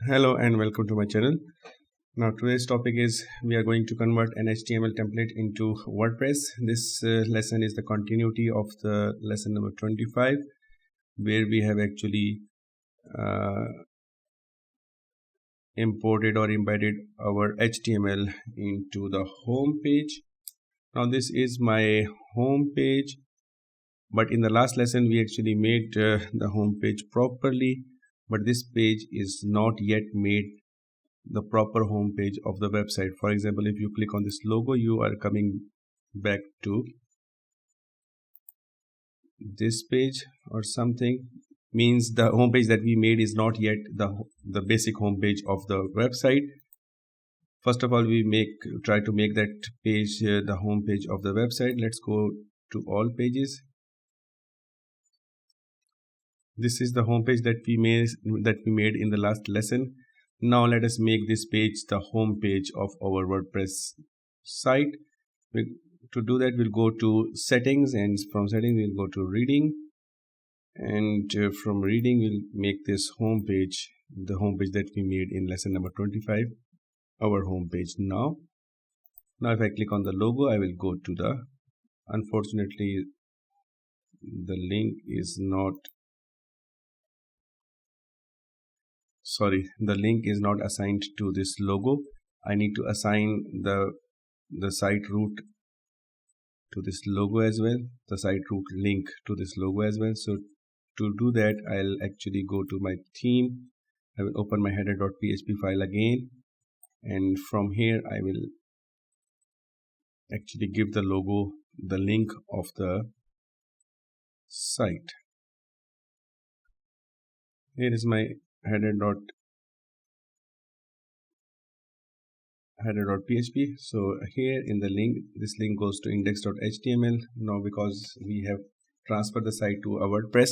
Hello and welcome to my channel. Now today's topic is we are going to convert an HTML template into WordPress. This lesson is the continuity of the lesson number 25, where we have actually uh, imported or embedded our HTML into the home page. Now this is my home page, but in the last lesson we actually made the home page properly, but this page is not yet made the proper home page of the website. For example, if you click on this logo, you are coming back to this page or something, means the home page that we made is not yet the basic home page of the website. First of all, we try to make that page the home page of the website. Let's go to all pages. This is the home page that we made in the last lesson. Now let us make this page the home page of our WordPress site. To do that, we'll go to settings, and from settings we'll go to reading, and from reading we'll make this home page the home page that we made in lesson number 25, our home page. Now if I click on the logo, I will go to the, unfortunately the link is not the link is not assigned to this logo. I need to assign the site root to this logo as well, the site root link to this logo as well. So to do that, I'll actually go to my theme. I will open my header.php file again, and from here I will actually give the logo the link of the site. Here is my header.php. So here in the link, this link goes to index.html. Now because we have transferred the site to our WordPress,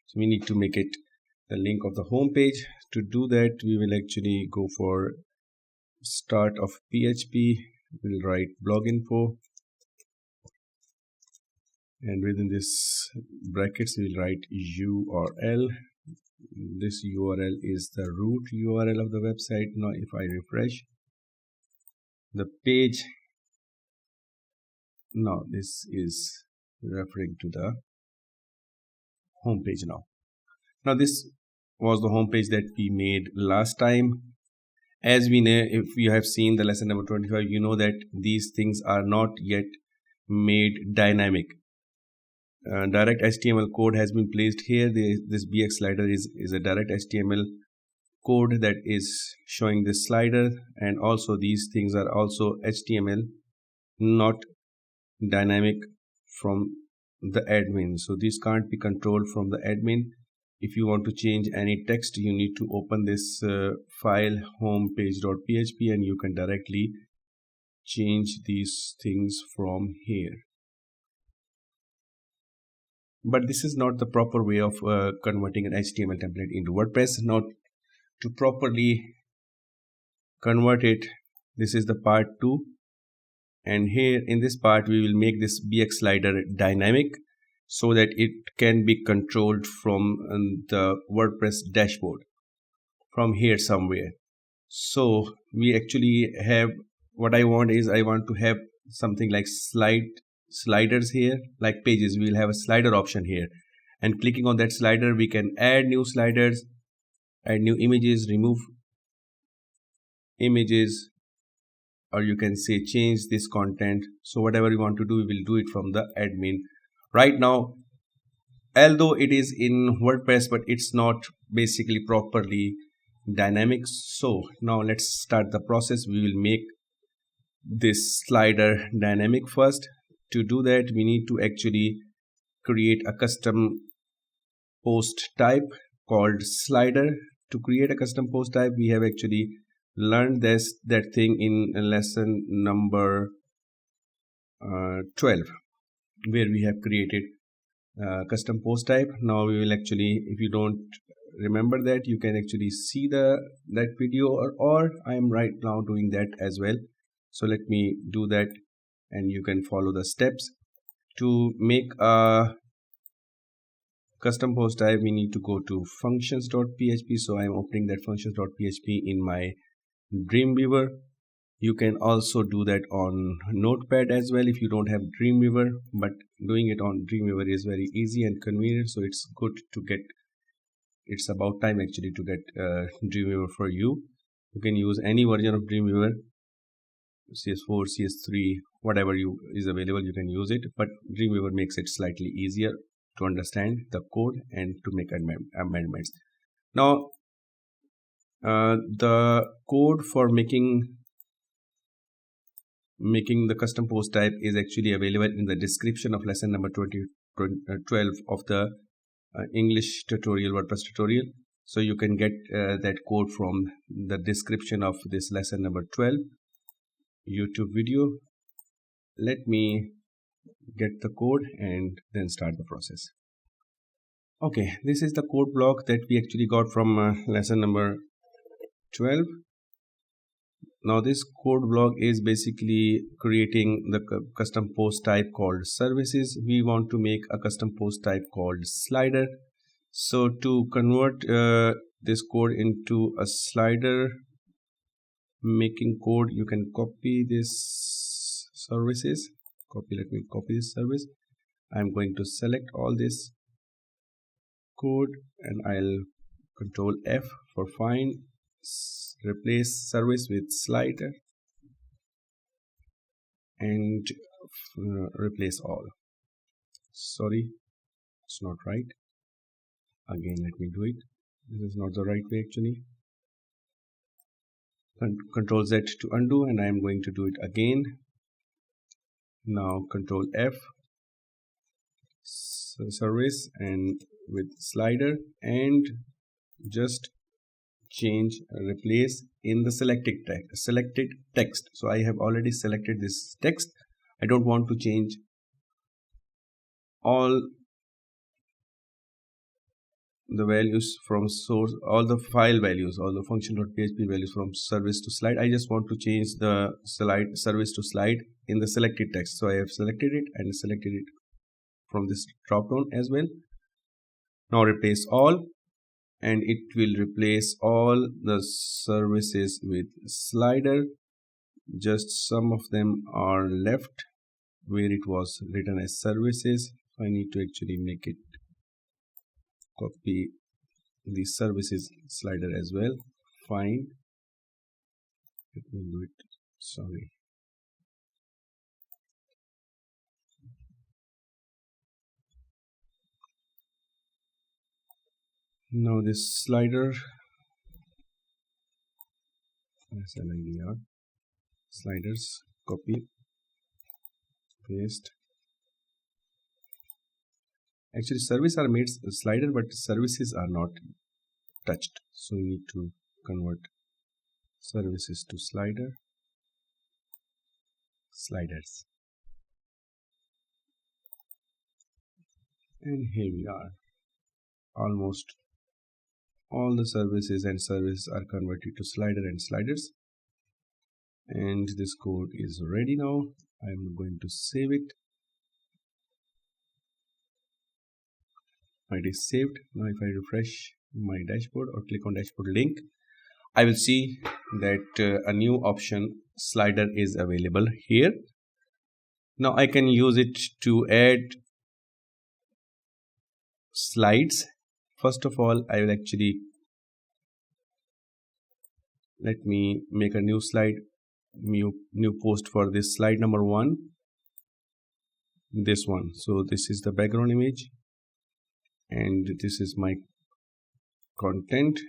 so we need to make it the link of the home page. To do that, we will actually go for start of PHP. We'll write blog info, and within this brackets we'll write URL. This URL is the root URL of the website. Now if I refresh the page, now this is referring to the home page. Now this was the home page that we made last time. As we know, if you have seen the lesson number 25, you know that these things are not yet made dynamic. Direct HTML code has been placed here. This bxslider is a direct HTML code that is showing this slider, and also these things are also HTML, not dynamic from the admin. So these can't be controlled from the admin. If you want to change any text, you need to open this file homepage.php, and you can directly change these things from here. But this is not the proper way of converting an HTML template into WordPress. Now to properly convert it, this is the part 2, and here in this part we will make this bxslider dynamic so that it can be controlled from the WordPress dashboard from here somewhere. So we actually have, what I want to have something like sliders here, like pages. We will have a slider option here, and clicking on that slider we can add new sliders, add new images, remove images, or you can say change this content. So whatever you want to do, we will do it from the admin. Right now, although it is in WordPress, but it's not basically properly dynamic. So now let's start the process. We will make this slider dynamic first. To do that, we need to actually create a custom post type called slider. To create a custom post type, we have actually learned that thing in lesson number 12, where we have created custom post type. Now we will actually, if you don't remember that, you can actually see that video, or I am right now doing that as well. So let me do that, and you can follow the steps. To make a custom post type, we need to go to functions.php. So I'm opening that functions.php in my Dreamweaver. You can also do that on Notepad as well if you don't have Dreamweaver, but doing it on Dreamweaver is very easy and convenient. So it's good to get, it's about time actually to get Dreamweaver for you. You can use any version of Dreamweaver, CS4, CS3, whatever is available, you can use it, but Dreamweaver makes it slightly easier to understand the code and to make amendments. Now the code for making the custom post type is actually available in the description of lesson number 12 of the English tutorial, WordPress tutorial. So you can get that code from the description of this lesson number 12 YouTube video. Let me get the code and then start the process. Okay, this is the code block that we actually got from lesson number 12. Now this code block is basically creating the custom post type called services. We want to make a custom post type called slider. So to convert this code into a slider making code, you can copy this services. Let me copy this service. I'm going to select all this code and I'll control F for find, replace service with slider and replace all. Sorry, it's not right. Again, let me do it. This is not the right way actually. Control Z to undo, and I am going to do it again. Now control F, service and with slider, and just change replace in the selected text. So I have already selected this text. I don't want to change all the values from source, all the file values, all the function.php values from service to slide. I just want to change the slide service to slide in the selected text. So I have selected it and selected it from this drop down as well. Now replace all, and it will replace all the services with slider. Just some of them are left where it was written as services. I need to actually make it copy the services slider as well. Find, let me do it, sorry. Now this slider, SLIDR, sliders, copy, paste. Actually services are made slider, but services are not touched, so we need to convert services to slider, sliders, and here we are. Almost all the services and services are converted to slider and sliders, and this code is ready. Now I'm going to save it. It is saved. Now if I refresh my dashboard or click on dashboard link, I will see that a new option slider is available here. Now I can use it to add slides. First of all, I will actually, let me make a new slide, new post for this slide number 1, this one. So this is the background image and this is my content.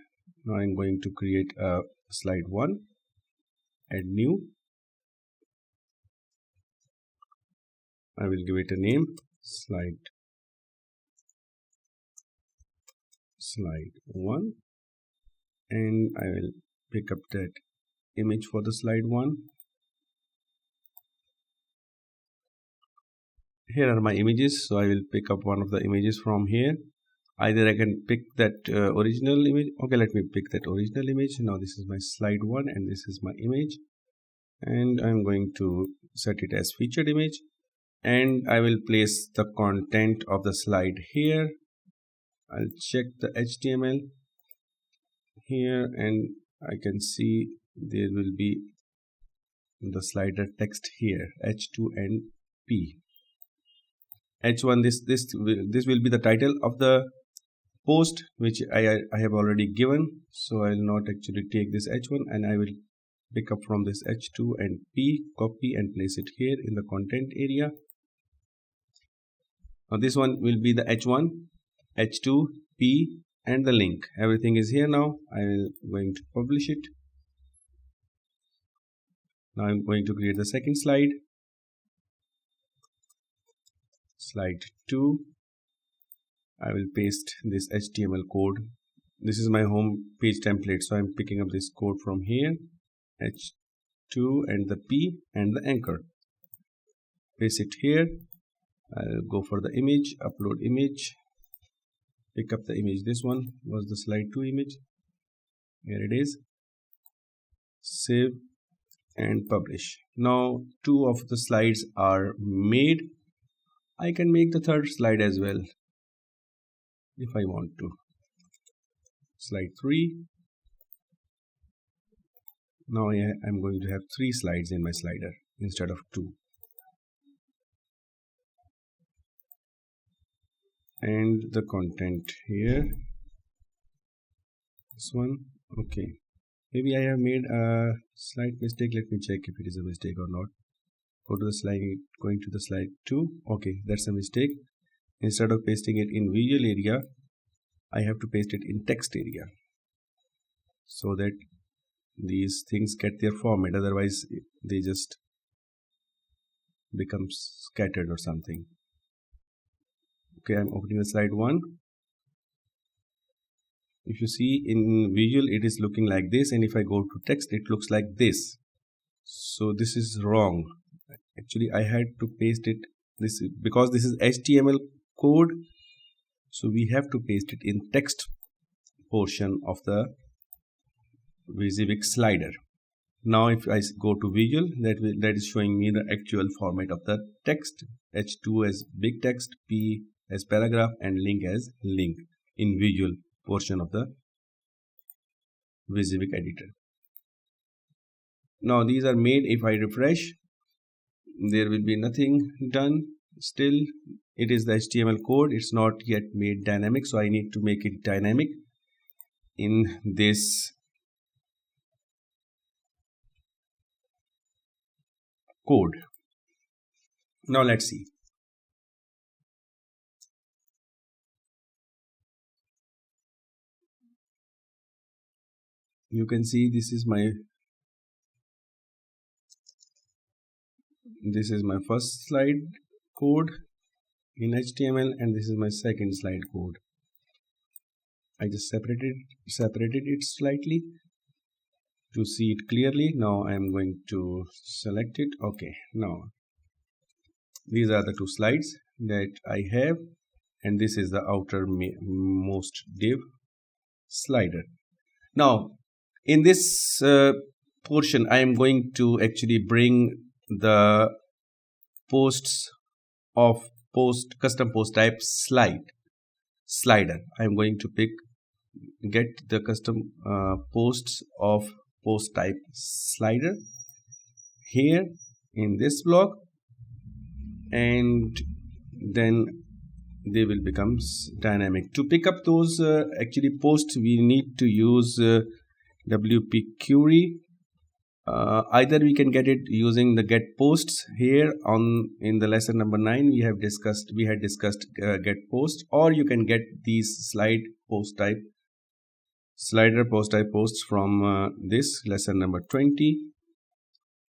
Now I'm going to create a slide 1, add new. I will give it a name, slide 1, and I will pick up that image for the slide 1. Here are my images, so I will pick up one of the images from here. Either I can pick that original image. Okay, let me pick that original image. Now this is my slide 1 and this is my image, and I'm going to set it as featured image, and I will place the content of the slide here. I'll check the HTML here, and I can see there will be the slider text here, H2 and P. H1, this will be the title of the post, which I have already given, so I will not actually take this H1, and I will pick up from this H2 and P, copy and place it here in the content area. Now this one will be the H1, H2, P, and the link. Everything is here now. I am going to publish it. Now I'm going to create the second slide. Slide 2. I will paste this HTML code. This is my home page template, so I'm picking up this code from here, H2 and the P and the anchor. Paste it here. I'll go for the image, upload image, pick up the image. This one was the slide 2 image. Here it is. Save and publish. Now 2 of the slides are made. I can make the third slide as well if I want to. Slide 3. Now I'm going to have 3 slides in my slider instead of 2. And the content here. This one. Okay. Maybe I have made a slight mistake. Let me check if it is a mistake or not. Go to the slide, going to the slide 2. Okay, that's a mistake. Instead of pasting it in visual area, I have to paste it in text area, so that these things get their format. Otherwise, they just become scattered or something. Okay, I'm opening the slide 1. If you see in visual, it is looking like this, and if I go to text, it looks like this. So this is wrong. Actually, I had to paste it because this is HTML code, so we have to paste it in text portion of the WYSIWYG slider. Now if I go to visual, that is showing me the actual format of the text. H2 as big text, P as paragraph, and link as link in visual portion of the WYSIWYG editor. Now these are made. If I refresh, there will be nothing done. Still, it is the HTML code. It's not yet made dynamic, so I need to make it dynamic in this code. Now let's see. You can see this is my first slide code in HTML, and this is my second slide code. I just separated it slightly to see it clearly. Now I am going to select it. Okay, now these are the 2 slides that I have, and this is the outermost div slider. Now in this portion, I am going to actually bring the posts of custom post type slider. I am going to get the custom posts of post type slider here in this block, and then they will become dynamic. To pick up those actually posts, we need to use WP query. Either we can get it using the get posts. Here in the lesson number 9 we had discussed get posts, or you can get these slider post type posts from this lesson number 20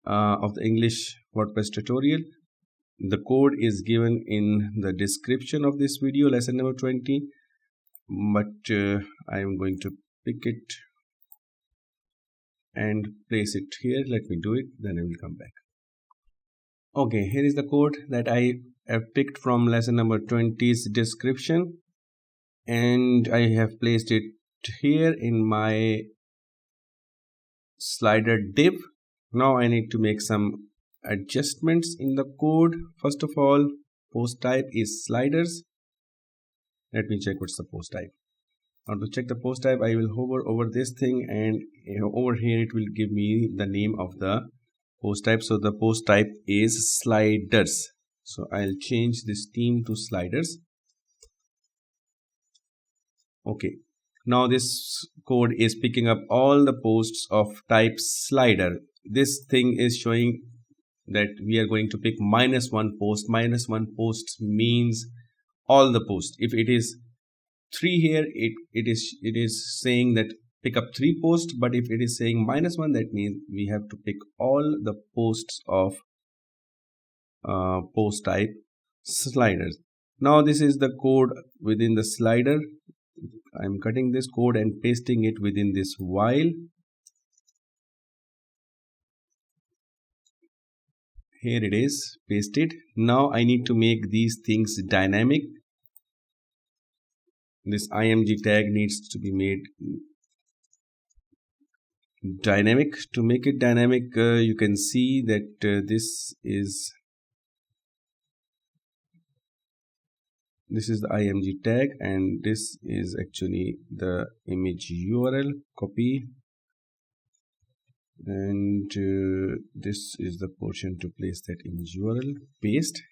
of the English WordPress tutorial. The code is given in the description of this video, lesson number 20, but I am going to pick it and place it here. Let me do it, then I will come back. Okay, here is the code that I have picked from lesson number 20's description, and I have placed it here in my slider div. Now I need to make some adjustments in the code. First of all, post type is sliders, Let me check what's the post type. Now to check the post type, I will hover over this thing, and over here it will give me the name of the post type. So the post type is sliders. So I'll change this theme to sliders. Okay, now this code is picking up all the posts of type slider. This thing is showing that we are going to pick -1 post. -1 post means all the posts. If it is 3 here, it is saying that pick up 3 posts, but if it is saying -1, that means we have to pick all the posts of post type sliders. Now this is the code within the slider. I'm cutting this code and pasting it within this while. Here it is pasted. Now I need to make these things dynamic. This img tag needs to be made dynamic. To make it dynamic, you can see that this is the img tag, and this is actually the image URL. Copy, and this is the portion to place that image URL. Paste.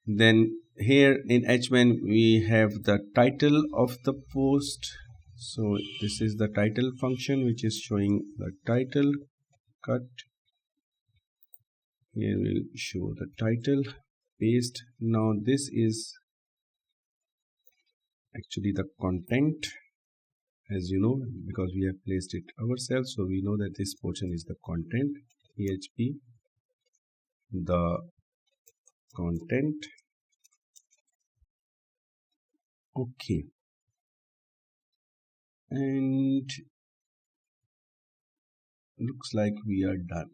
Then here in h1 we have the title of the post. So this is the title function which is showing the title. Cut. Here we'll show the title. Paste. Now this is actually the content, as you know, because we have placed it ourselves, so we know that this portion is the content. PHP the content. Okay, and looks like we are done.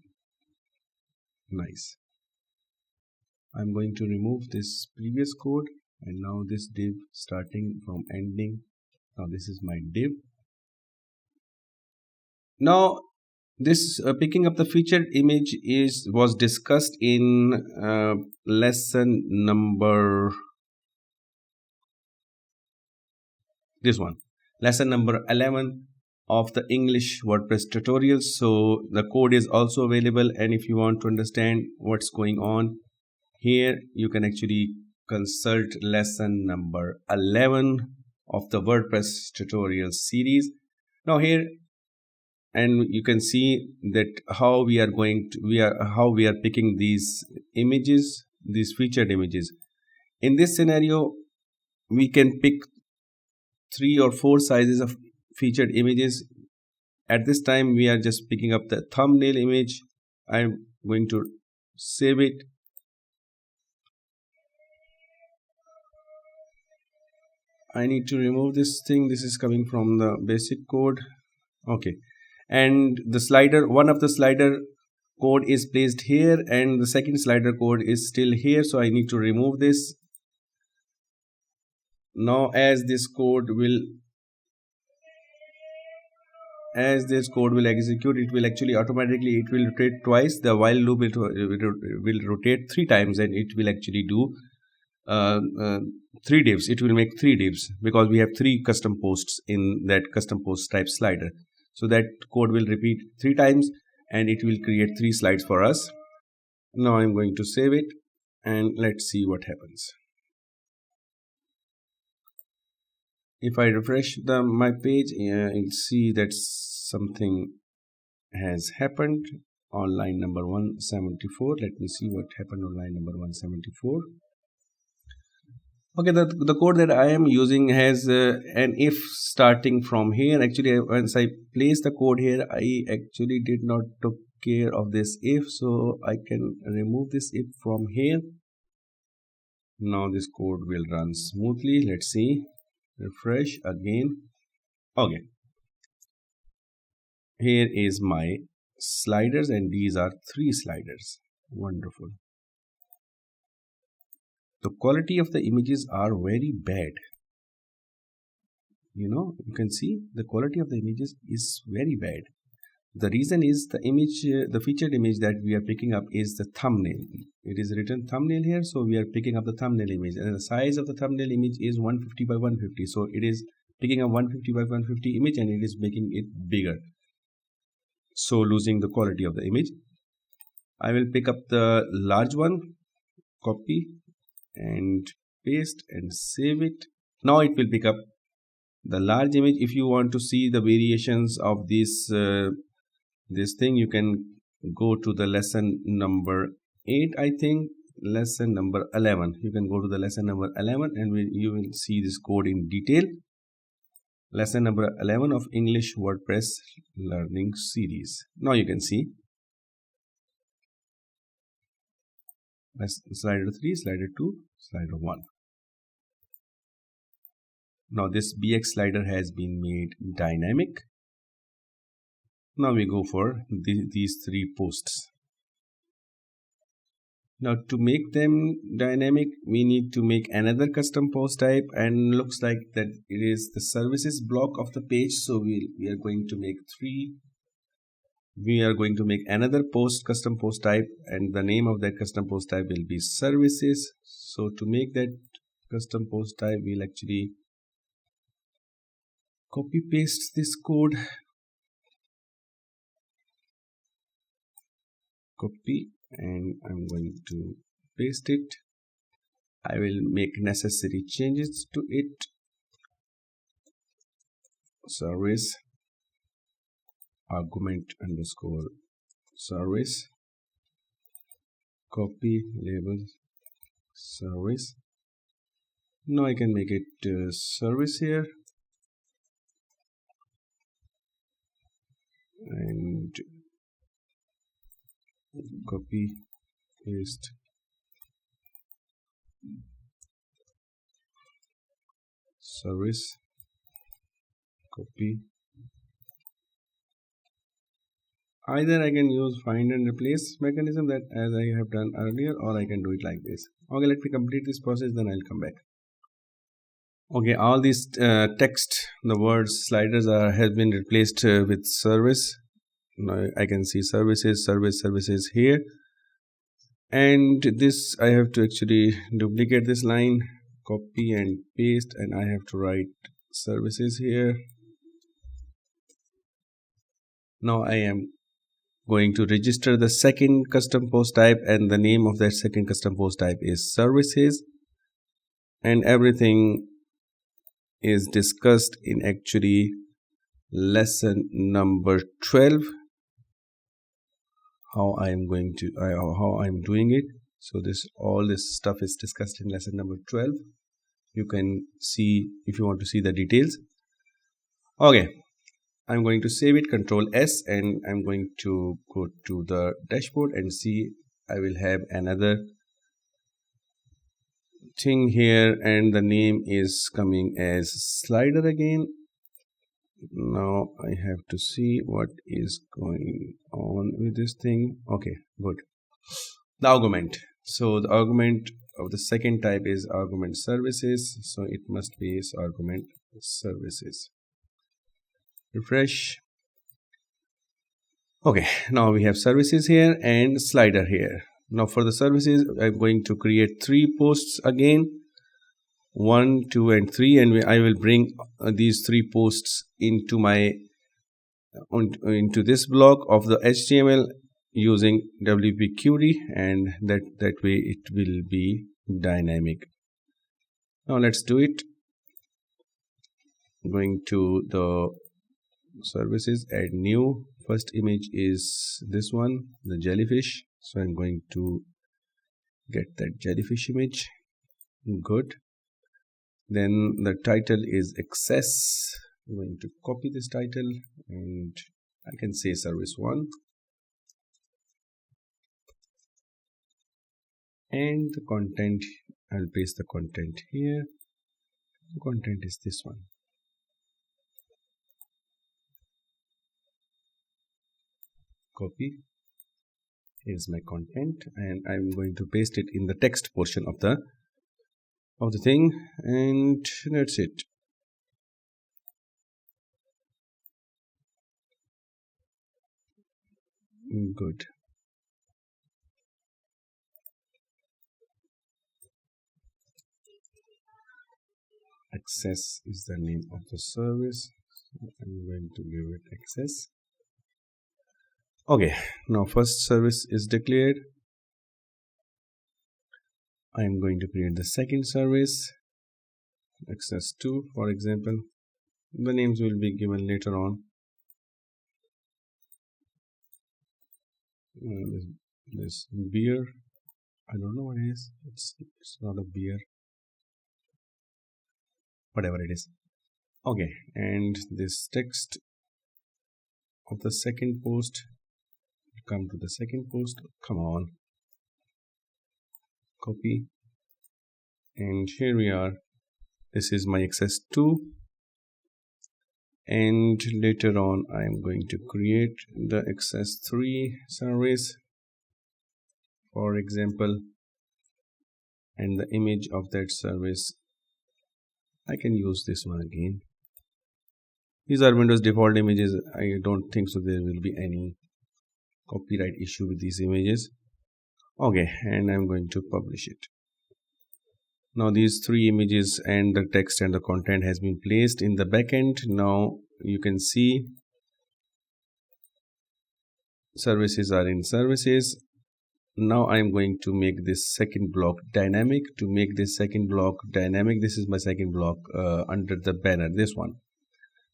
Nice. I'm going to remove this previous code, and now this div starting from ending. Now this is my div. Now this picking up the featured image was discussed in lesson number lesson number 11 of the English WordPress tutorials. So the code is also available, and if you want to understand what's going on here, you can actually consult lesson number 11 of the WordPress tutorial series. Now here, and you can see that how we are picking these images, these featured images. In this scenario, we can pick 3 or 4 sizes of featured images. At this time we are just picking up the thumbnail image. I'm going to save it. I need to remove this thing. This is coming from the basic code. Okay, and the slider, one of the slider code is placed here, and the second slider code is still here, so I need to remove this. Now as this code will execute, it will actually automatically rotate twice. The while loop will rotate 3 times, and it will actually do 3 divs. It will make 3 divs because we have 3 custom posts in that custom post type slider. So that code will repeat 3 times, and it will create 3 slides for us. Now I'm going to save it, and let's see what happens. If I refresh my page, you'll see that something has happened on line number 174. Let me see what happened on line number 174. Okay, the code that I am using has an if starting from here. Actually, once I place the code here, I actually did not took care of this if, so I can remove this if from here. Now this code will run smoothly. Let's see. Refresh again. Okay, here is my sliders, and these are 3 sliders. Wonderful. The quality of the images are very bad. You can see the quality of the images is very bad. The reason is the image, the featured image that we are picking up is the thumbnail. It is written thumbnail here, so we are picking up the thumbnail image, and the size of the thumbnail image is 150 by 150. So it is picking up 150 by 150 image and it is making it bigger, so losing the quality of the image. I will pick up the large one, copy and paste and save it. Now it will pick up the large image. If you want to see the variations of this thing, you can go to the lesson number 8, I think lesson number 11. You can go to the lesson number 11 and you will see this code in detail. Lesson number 11 of English WordPress learning series. Now you can see slider 3, slider 2, slider 1. Now this BX slider has been made dynamic. Now we go for these 3 posts. Now to make them dynamic, we need to make another custom post type, and looks like that it is the services block of the page. So we are going to make 3. We are going to make another custom post type, and the name of that custom post type will be services. So to make that custom post type, we'll actually copy paste this code, copy, and I'm going to paste it. I will make necessary changes to it. Service argument underscore service, copy label service. Now I can make it service here, and copy paste service, copy. Either I can use find and replace mechanism that as I have done earlier, or I can do it like this. Okay, let me complete this process, then I'll come back. Okay, all these text, the words sliders has been replaced with service. Now I can see services here, and this I have to actually duplicate this line, copy and paste, and I have to write services here. Now I am going to register the second custom post type, and the name of that second custom post type is services, and everything is discussed in actually lesson number 12, how I am doing it. So all this stuff is discussed in lesson number 12. You can see if you want to see the details. Okay, I'm going to save it, Control S, and I'm going to go to the dashboard and see. I will have another thing here, and the name is coming as slider again. Now I have to see what is going on with this thing. Okay, good. The argument. So the argument of the second type is argument services. So it must be argument services. Refresh. Okay, now we have services here and slider here. Now for the services, I'm going to create 3 posts again, 1, 2, and 3, and I will bring these 3 posts into into this block of the HTML using WP Query, and that way it will be dynamic. Now let's do it. Going to the services, add new. First image is this one, the jellyfish. So I'm going to get that jellyfish image. Good. Then the title is access. I'm going to copy this title, and I can say service 1. And the content, I'll paste the content here. The content is this one. Copy. Here's my content, and I'm going to paste it in the text portion of the thing, and that's it. Good. Access is the name of the service. I'm going to give it access. Okay, now first service is declared. I am going to create the second service, access 2, for example. The names will be given later on. This beer, I don't know what it is. It's not a beer, whatever it is. Okay, and this text of the second post, come to the second post, come on, copy, and here we are. This is my access 2, and later on I am going to create the access 3 service, for example, and the image of that service, I can use this one again. These are Windows default images. I don't think so there will be any copyright issue with these images. Okay, and I'm going to publish it. Now these 3 images and the text and the content has been placed in the backend. Now you can see services are in services. Now I am going to make this second block dynamic. To make this second block dynamic, this is my second block under the banner, this one.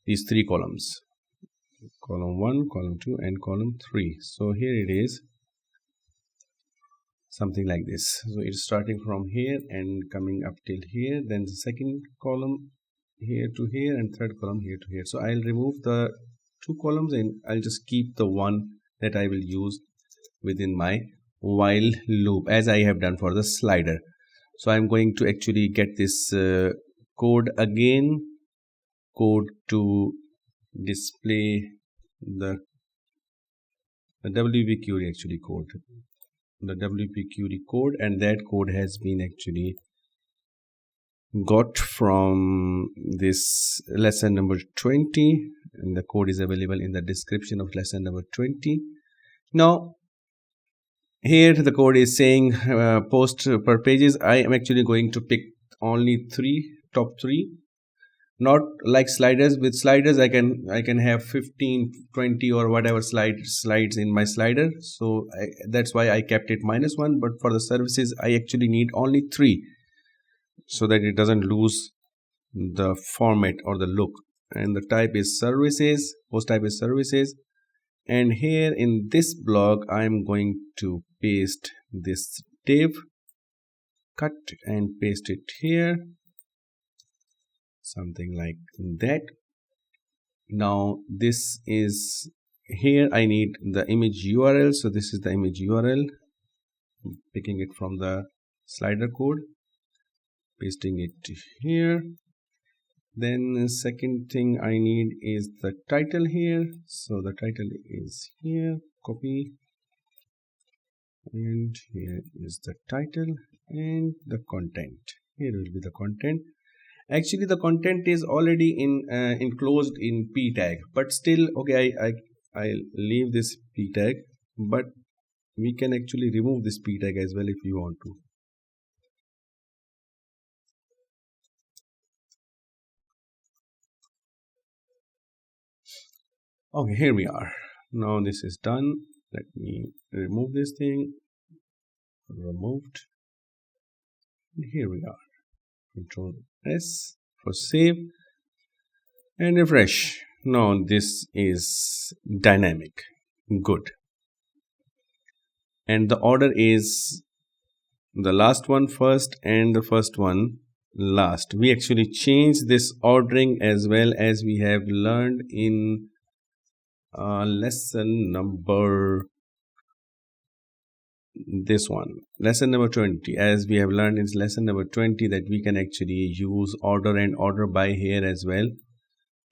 These 3 columns, column 1, column 2 and column 3. So here it is, something like this. So it's starting from here and coming up till here, then the second column here to here and third column here to here. So I'll remove the 2 columns and I'll just keep the one that I will use within my while loop, as I have done for the slider. So I'm going to actually get this code again, code to display the WP query actually code, the WP query code, and that code has been actually got from this lesson number 20, and the code is available in the description of lesson number 20. Now here the code is saying post per pages. I am actually going to pick only top 3, not like sliders. With sliders I can have 15, 20 or whatever slides in my slider, so that's why I kept it -1. But for the services I actually need only 3, so that it doesn't lose the format or the look. And the type is services, post type is services. And here in this block I am going to paste this div, cut and paste it here, something like that. Now this is, here I need the image URL, so this is the image URL, picking it from the slider code, pasting it here. Then the second thing I need is the title here, so the title is here, copy, and here is the title, and the content, here will be the content. Actually the content is already enclosed in p tag, but still, okay, I'll leave this p tag, but we can actually remove this p tag as well if you want to. Okay, here we are. Now this is done. Let me remove this thing, removed, and here we are. Control S for save and refresh. Now this is dynamic. Good. And the order is the last one first and the first one last. We actually changed this ordering as well, as we have learned in lesson number, this one, lesson number 20. As we have learned in lesson number 20 that we can actually use order and order by here as well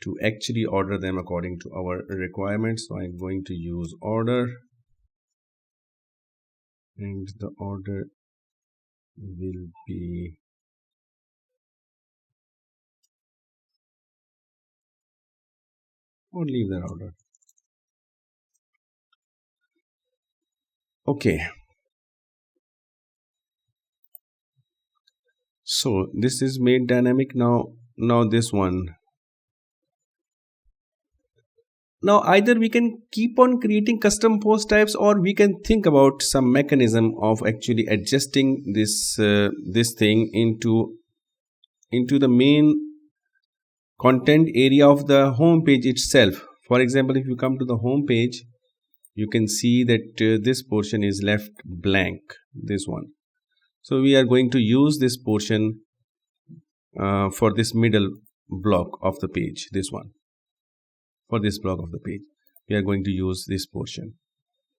to actually order them according to our requirements. So I'm going to use order, and the order will be or leave that order. Okay, so this is made dynamic now. Now this one. Now either we can keep on creating custom post types, or we can think about some mechanism of actually adjusting this thing into the main content area of the home page itself. For example, if you come to the home page, you can see that this portion is left blank, this one. So we are going to use this portion for this middle block of the page, this one. For this block of the page, we are going to use this portion.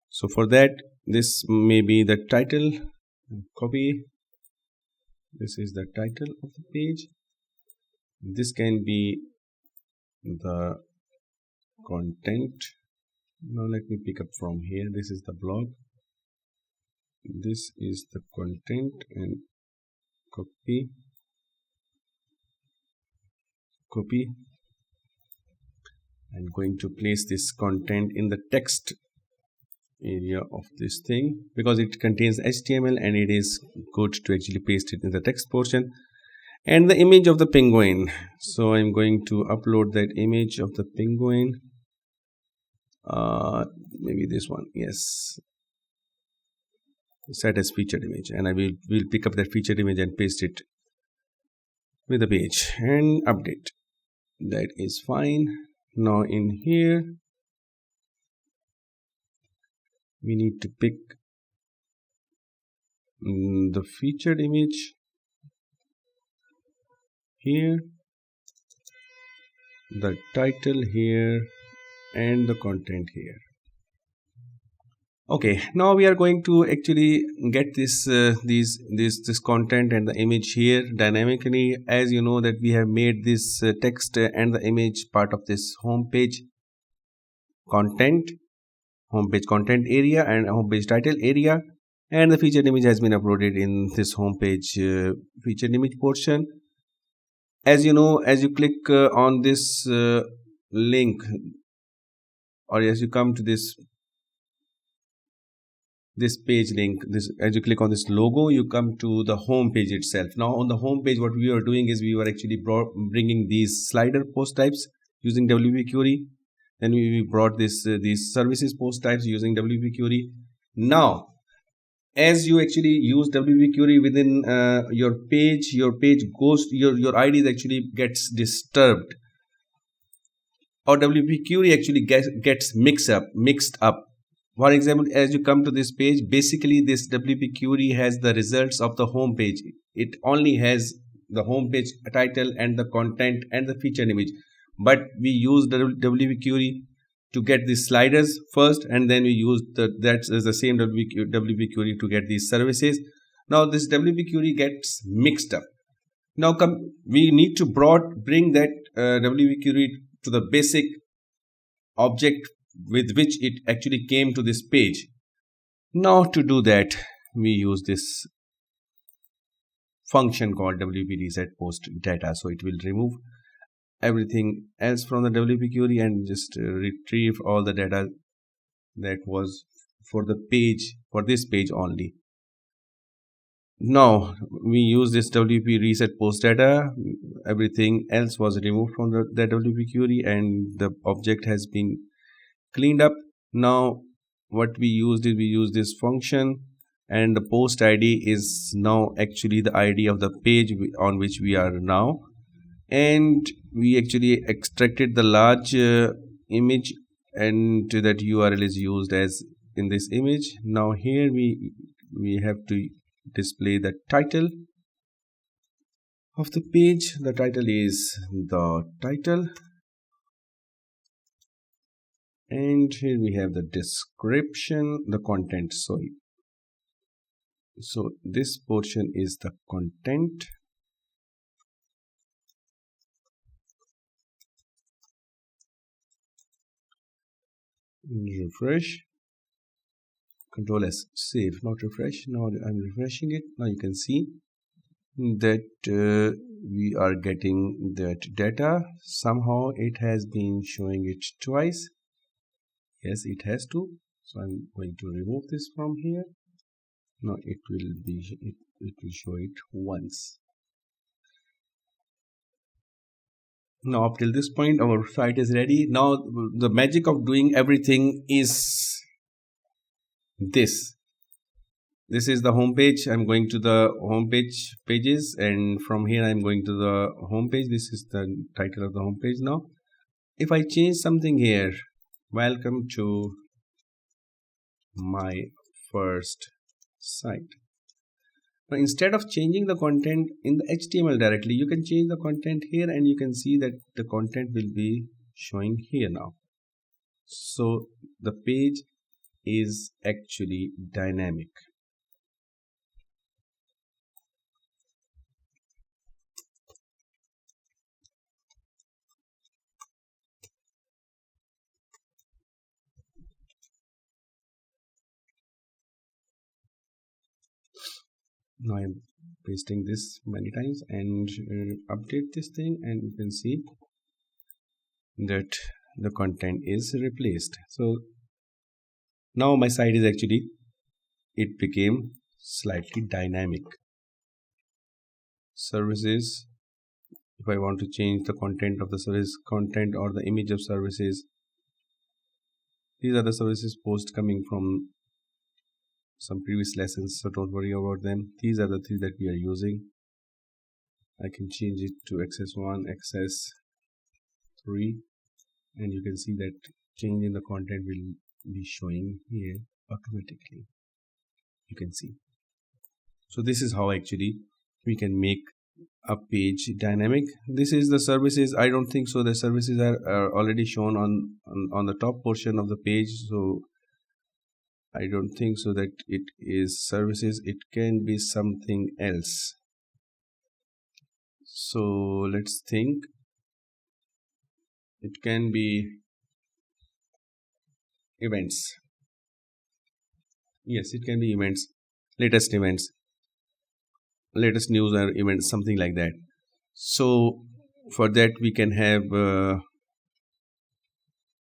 So for that, this may be the title. Copy. This is the title of the page. This can be the content. Now let me pick up from here. This is the blog. This is the content, and copy. I'm going to place this content in the text area of this thing because it contains HTML and it is good to actually paste it in the text portion. And the image of the penguin. So I'm going to upload that image of the penguin. Maybe this one. Yes. Set as featured image, and I will pick up that featured image and paste it with the page and update. That is fine. Now in here we need to pick the featured image here, the title here, and the content here. Okay, now we are going to actually get this content and the image here dynamically. As you know that we have made this text and the image part of this home page content area and home page title area, and the featured image has been uploaded in this home page featured image portion. As you know, as you click on this link, or as you come to this page link, as you click on this logo, you come to the home page itself. Now on the home page, what we are doing is we were actually bringing these slider post types using WP query. Then we brought these services post types using WP query. Now as you actually use WP query within your page goes, your IDs actually gets disturbed, or WP query actually gets mixed up. For example, as you come to this page, basically this WP query has the results of the home page. It only has the home page title and the content and the featured image, but we use the WP query to get these sliders first, and then we use that's the same WP query to get these services. Now this WP query gets mixed up. Now we need to bring that WP query to the basic object with which it actually came to this page. Now to do that, we use this function called WP reset post data. So it will remove everything else from the WP query and just retrieve all the data that was for the page, for this page only. Now we use this WP reset post data. Everything else was removed from the WP query and the object has been cleaned up. Now what we used is we use this function, and the post ID is now actually the ID of the page on which we are now, and we actually extracted the large image, and that URL is used as in this image. Now here we have to display the title of the page. The title is the title, and here we have the description, the content. So this portion is the content. Refresh, Control S, save, not refresh. Now I'm refreshing it. Now you can see that we are getting that data. Somehow it has been showing it twice. Yes, it has to. So I'm going to remove this from here. Now it will show it once. Now up till this point our site is ready. Now the magic of doing everything is this. This is the home page. I'm going to the home page pages, and from here I'm going to the home page. This is the title of the home page. Now if I change something here, welcome to my first site. Now instead of changing the content in the HTML directly, you can change the content here, and you can see that the content will be showing here now. So the page is actually dynamic. Now I'm pasting this many times and update this thing, and you can see that the content is replaced. So now my site is actually, it became slightly dynamic. Services, if I want to change the content of the service content or the image of services, these are the services posts coming from some previous lessons, so don't worry about them. These are the three that we are using. I can change it to access1, access3, and you can see that change in the content will be showing here automatically. You can see. So this is how actually we can make a page dynamic. This is the services. I don't think so the services are already shown on the top portion of the page, so I don't think so that it is services. It can be something else. So let's think. It can be events. Yes, it can be events, latest events, latest news or events, something like that. So for that we can have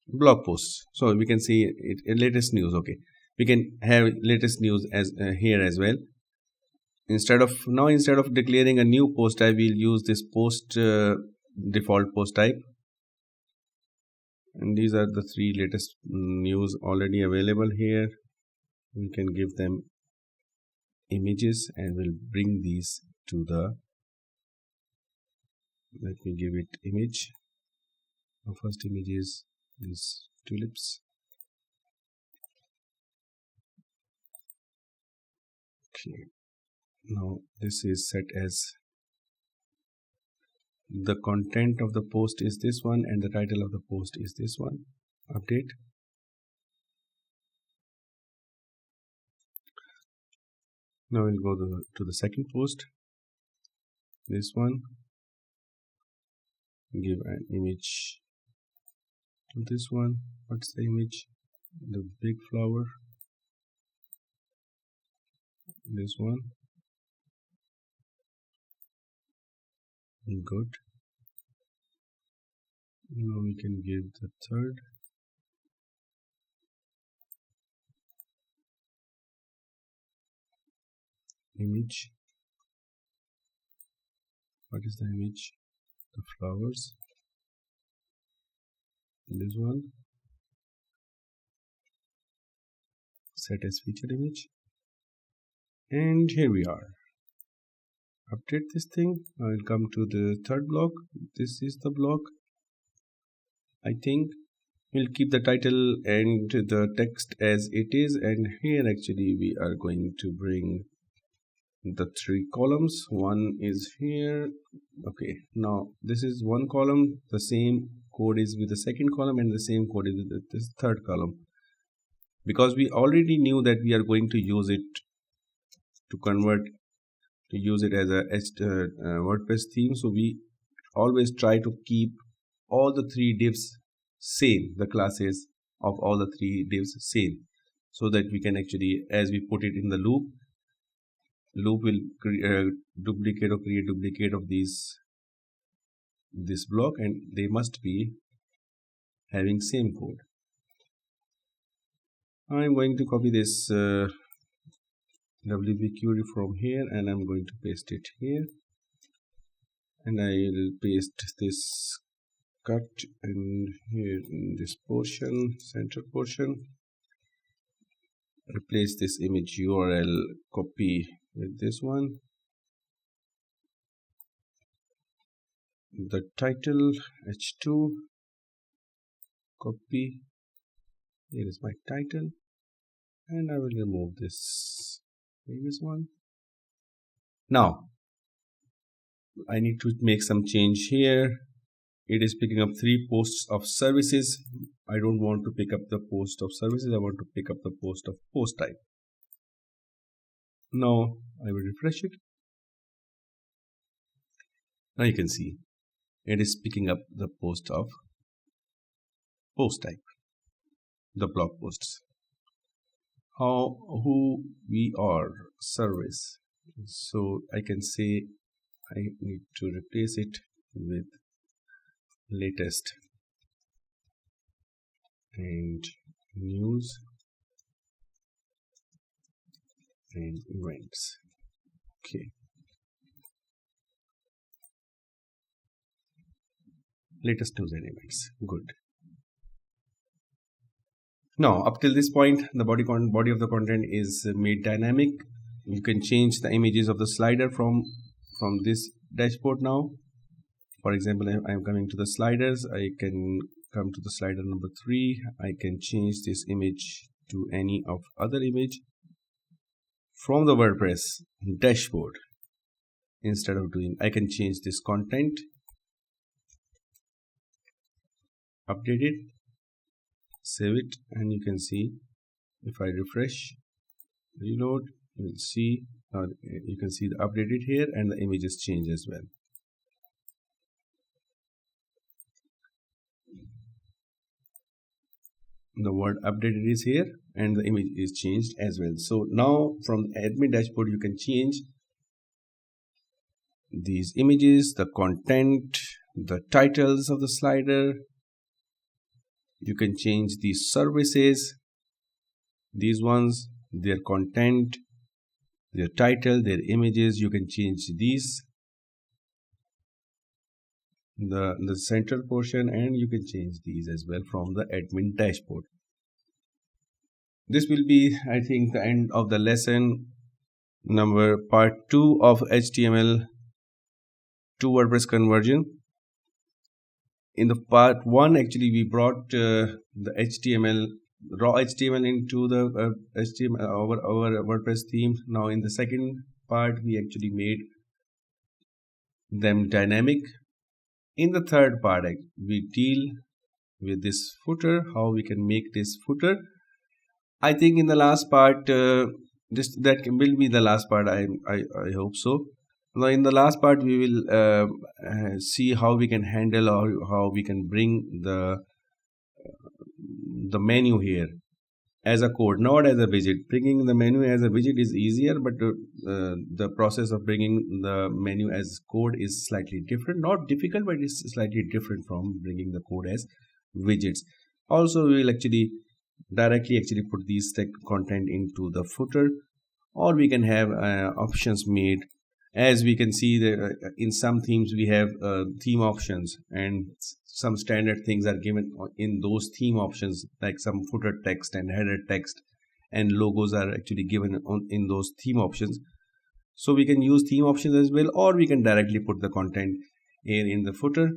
blog posts. So we can see it latest news. Okay, we can have latest news as here as well. Instead of declaring a new post type, we'll use this post default post type, and these are the three latest news already available here. We can give them images and we'll bring these to the, let me give it image. The first image is these tulips. Okay, now this is set as, the content of the post is this one and the title of the post is this one. Update. Now we'll go to the second post, this one. Give an image to this one. What's the image? The big flower. This one. Good. Now we can give the third. Image. What is the image? The flowers. This one. Set as featured image. And here we are. Update this thing. I will come to the third block. This is the block. I think we'll keep the title and the text as it is, and here actually we are going to bring the three columns. One is here. Okay, now this is one column, the same code is with the second column, and the same code is with this third column, because we already knew that we are going to use it to use it as a WordPress theme. So we always try to keep all the three divs same, the classes of all the three divs same, so that we can actually, as we put it in the loop will duplicate or create duplicate of this block, and they must be having same code. I'm going to copy this WP query from here and I'm going to paste it here, and I will paste this cut and here in this portion, center portion, replace this image URL copy with this one, the title h2 copy, here is my title, and I will remove this previous one. Now I need to make some change here. It is picking up 3 posts of services. I don't want to pick up the post of services, I want to pick up the post of post type. Now I will refresh it. Now you can see it is picking up the post of post type, the blog posts. Who we are service. So I can say I need to replace it with latest and news and events. Okay. Latest news and events. Good. Now, up till this point, the body of the content is made dynamic. You can change the images of the slider from this dashboard now. For example, I am coming to the sliders. I can come to the slider number 3. I can change this image to any of other image from the WordPress dashboard. Instead of doing, I can change this content, update it, save it, and you can see if I refresh, reload, you will see you can see the updated here and the images change as well. The word updated is here and the image is changed as well. So now from the admin dashboard you can change these images, the content, the titles of the slider. You can change these services, these ones, their content, their title, their images. You can change these, the center portion, and you can change these as well from the admin dashboard. This will be, I think, the end of the lesson number part 2 of HTML to WordPress conversion. In the part 1, actually we brought the HTML, raw HTML into the HTML our WordPress theme. Now in the second part we actually made them dynamic. In the third part we deal with this footer, how we can make this footer. I think in the last part, that will be the last part. I hope so. Now in the last part we will see how we can handle or how we can bring the menu here as a code, not as a widget. Bringing the menu as a widget is easier, but the process of bringing the menu as code is slightly different. Not difficult, but it's slightly different from bringing the code as widgets. Also, we will actually directly put these text content into the footer, or we can have options made. As we can see, in some themes we have theme options, and some standard things are given in those theme options, like some footer text and header text and logos are actually given in those theme options. So we can use theme options as well, or we can directly put the content here in the footer.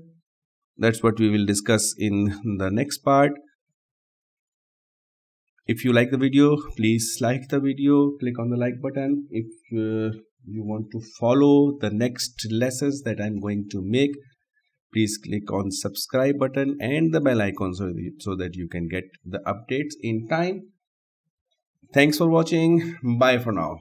That's what we will discuss in the next part. If you like the video, please like the video, click on the like button. If you want to follow the next lessons that I'm going to make, please click on subscribe button and the bell icon so that you can get the updates in time. Thanks for watching. Bye for now.